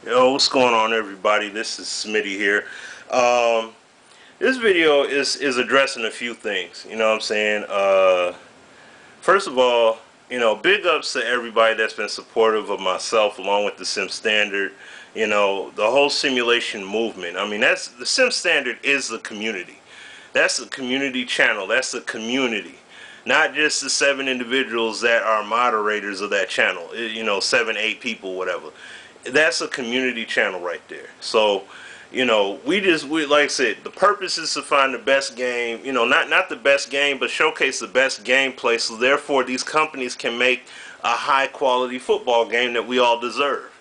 Yo, what's going on, everybody? This is Smitty here. Um, this video is addressing a few things. You know what I'm saying? First of all, big ups to everybody that's been supportive of myself along with the Sim Standard. The whole simulation movement. I mean, that's the Sim Standard is the community. That's a community channel. That's the community. Not just the 7 individuals that are moderators of that channel. 7, 8 people, whatever. That's a community channel right there. So, we like I said, the purpose is to find the best game. Not the best game, but showcase the best gameplay. So therefore, these companies can make a high quality football game that we all deserve.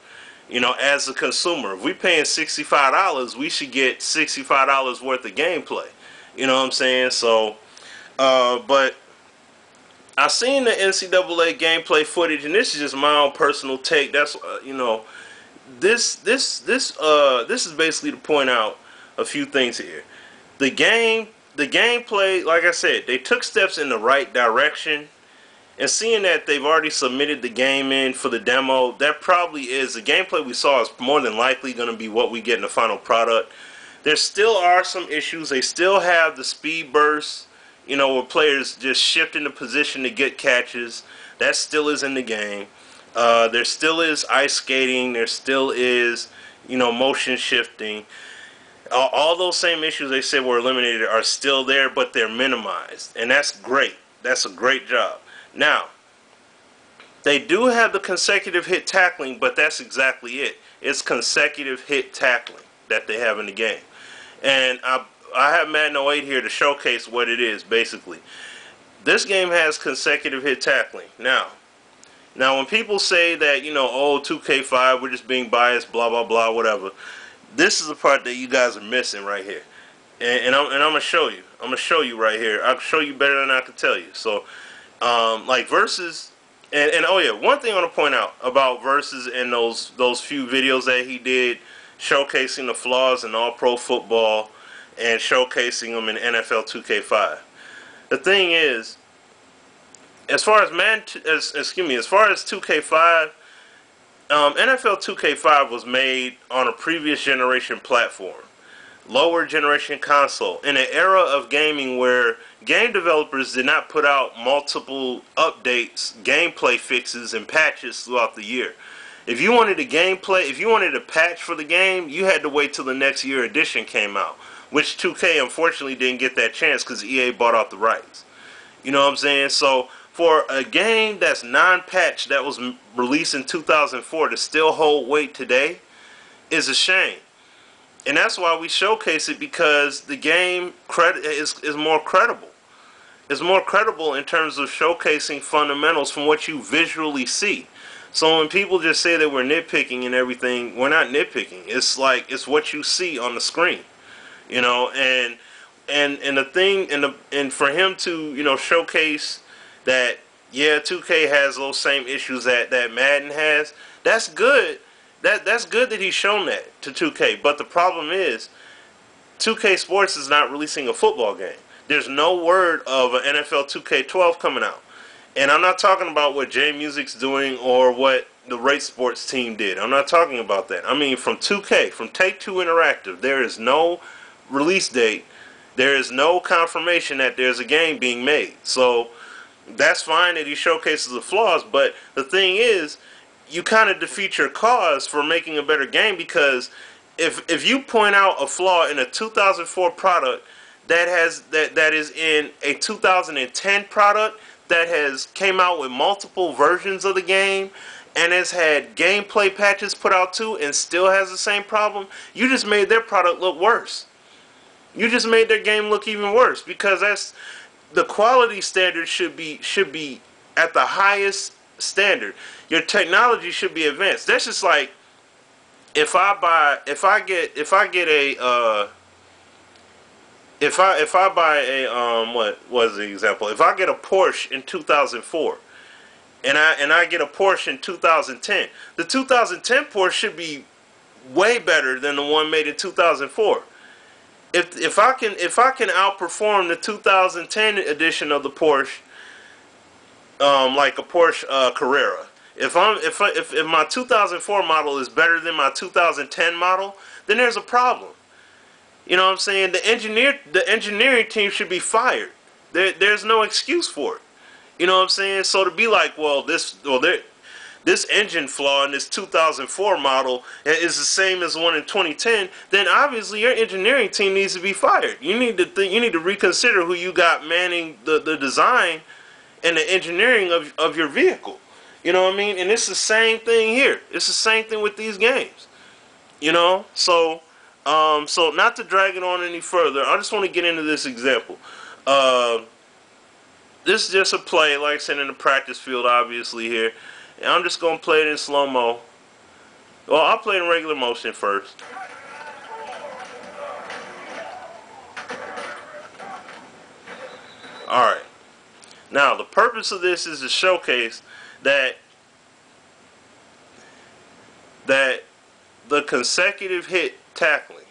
As a consumer, if we paying $65, we should get $65 worth of gameplay. You know what I'm saying? So, but I seen the NCAA gameplay footage, and this is just my own personal take. That's this is basically to point out a few things here. The gameplay, like I said, they took steps in the right direction. And seeing that they've already submitted the game in for the demo, that probably is the gameplay we saw is more than likely going to be what we get in the final product. There still are some issues. They still have the speed bursts, where players just shift into position to get catches. That still is in the game. There still is ice skating. There still is, motion shifting. All those same issues they said were eliminated are still there, but they're minimized. And that's great. That's a great job. Now, they do have the consecutive hit tackling, but that's exactly it. It's consecutive hit tackling that they have in the game. And I have Madden 08 here to showcase what it is, basically. This game has consecutive hit tackling. Now when people say that, oh, 2K5, we're just being biased, blah, blah, blah, whatever. This is the part that you guys are missing right here. And I'm going to show you. I'm going to show you right here. I'll show you better than I can tell you. So, like Versus, and oh yeah, one thing I want to point out about Versus and those few videos that he did showcasing the flaws in All-Pro football and showcasing them in NFL 2K5. The thing is, as far as as far as 2K5, NFL 2K5 was made on a previous generation platform, lower generation console, in an era of gaming where game developers did not put out multiple updates, gameplay fixes, and patches throughout the year. If you wanted a patch for the game, you had to wait till the next year edition came out, which 2K unfortunately didn't get that chance because EA bought out the rights. You know what I'm saying? So for a game that's non-patched that was released in 2004 to still hold weight today is a shame. And that's why we showcase it, because the game is more credible. It's more credible in terms of showcasing fundamentals from what you visually see. So when people just say that we're nitpicking and everything, we're not nitpicking. It's like, it's what you see on the screen. And the thing, and for him to, showcase that, yeah, 2K has those same issues that Madden has, that's good. That's good that he's shown that to 2K. But the problem is, 2K Sports is not releasing a football game. There's no word of an NFL 2K12 coming out. And I'm not talking about what J Music's doing or what the Rate Sports team did. I'm not talking about that. I mean, from 2K, from Take-Two Interactive, there is no release date. There is no confirmation that there's a game being made. So that's fine that he showcases the flaws, but the thing is, you kind of defeat your cause for making a better game, because if you point out a flaw in a 2004 product that is in a 2010 product that has came out with multiple versions of the game and has had gameplay patches put out too and still has the same problem, you just made their product look worse. You just made their game look even worse, because that's the quality standard should be at the highest standard. Your technology should be advanced. That's just like if I buy what was the example? If I get a Porsche in 2004 and I get a Porsche in 2010, the 2010 Porsche should be way better than the one made in 2004. If I can outperform the 2010 edition of the Porsche, like a Porsche Carrera, If my 2004 model is better than my 2010 model, then there's a problem. You know what I'm saying? The engineering team should be fired. There's no excuse for it. You know what I'm saying? So to be like, well, this engine flaw in this 2004 model is the same as one in 2010, then obviously your engineering team needs to be fired. You need to reconsider who you got manning the design and the engineering of your vehicle. You know what I mean? And it's the same thing here. It's the same thing with these games. You know? So not to drag it on any further, I just want to get into this example. This is just a play, like I said, in the practice field, obviously, here. And I'm just going to play it in slow-mo. Well, I'll play it in regular motion first. Alright. Now, the purpose of this is to showcase that the consecutive hit tackling.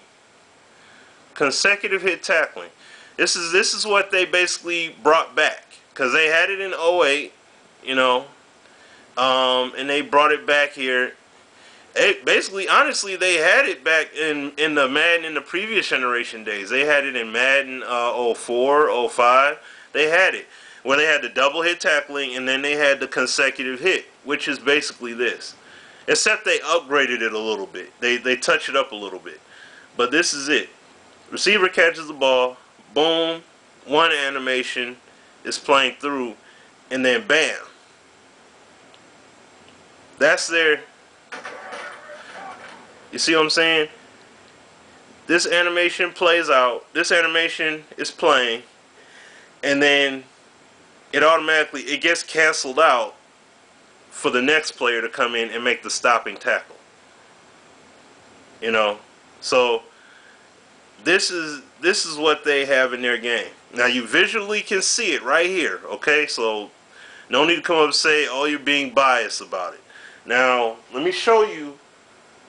Consecutive hit tackling. This is what they basically brought back. Because they had it in 08, you know, and they brought it back here. Basically, honestly, they had it back in the Madden in the previous generation days. They had it in Madden 04, 05. They had it where they had the double hit tackling and then they had the consecutive hit, which is basically this. Except they upgraded it a little bit. They touch it up a little bit. But this is it. Receiver catches the ball, boom, one animation is playing through, and then bam. That's their... You see what I'm saying? This animation plays out. This animation is playing, and then it automatically gets canceled out for the next player to come in and make the stopping tackle. You know, so this is what they have in their game. Now you visually can see it right here. Okay, so no need to come up and say, "Oh, you're being biased about it." Now let me show you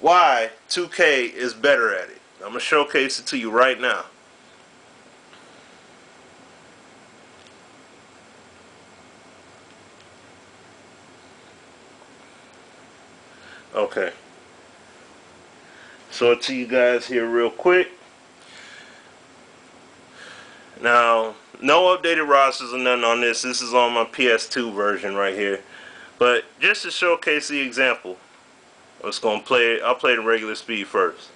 why 2K is better at it. I'm gonna showcase it to you right now. Okay. Show it to you guys here real quick. Now, no updated rosters or nothing on this. This is on my PS2 version right here. But just to showcase the example, I'm just gonna play it. I'll play it in regular speed first.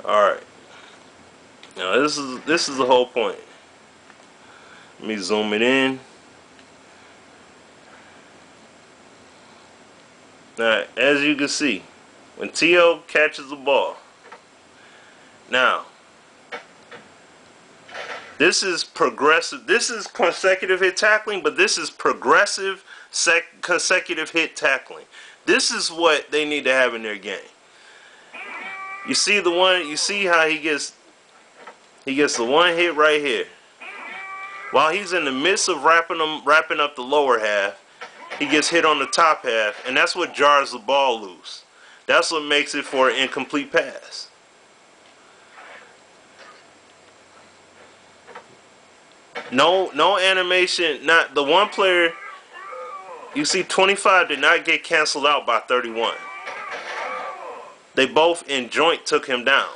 Alright. Now this is the whole point. Let me zoom it in. Now, as you can see, when T.O. catches the ball, now, this is progressive. This is consecutive hit tackling, but this is progressive consecutive hit tackling. This is what they need to have in their game. You see the one. You see how he gets the one hit right here. While he's in the midst of wrapping up the lower half, he gets hit on the top half, and that's what jars the ball loose. That's what makes it for an incomplete pass. No animation. Not the one player. You see, 25 did not get canceled out by 31. They both in joint took him down.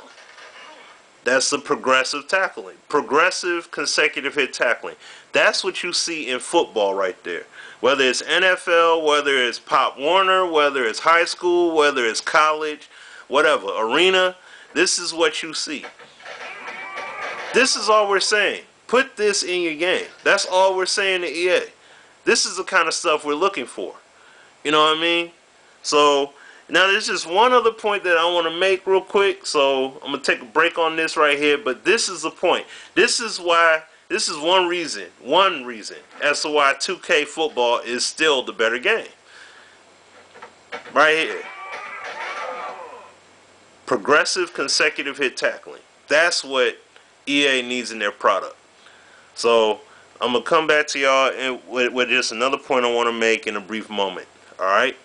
That's the progressive tackling. Progressive consecutive hit tackling. That's what you see in football right there. Whether it's NFL, whether it's Pop Warner, whether it's high school, whether it's college, whatever, arena, this is what you see. This is all we're saying. Put this in your game. That's all we're saying to EA. This is the kind of stuff we're looking for. You know what I mean? So, now there's just one other point that I want to make real quick. So, I'm going to take a break on this right here. But this is the point. This is one reason as to why 2K football is still the better game. Right here. Progressive consecutive hit tackling. That's what EA needs in their product. So, I'm going to come back to y'all with just another point I want to make in a brief moment. Alright?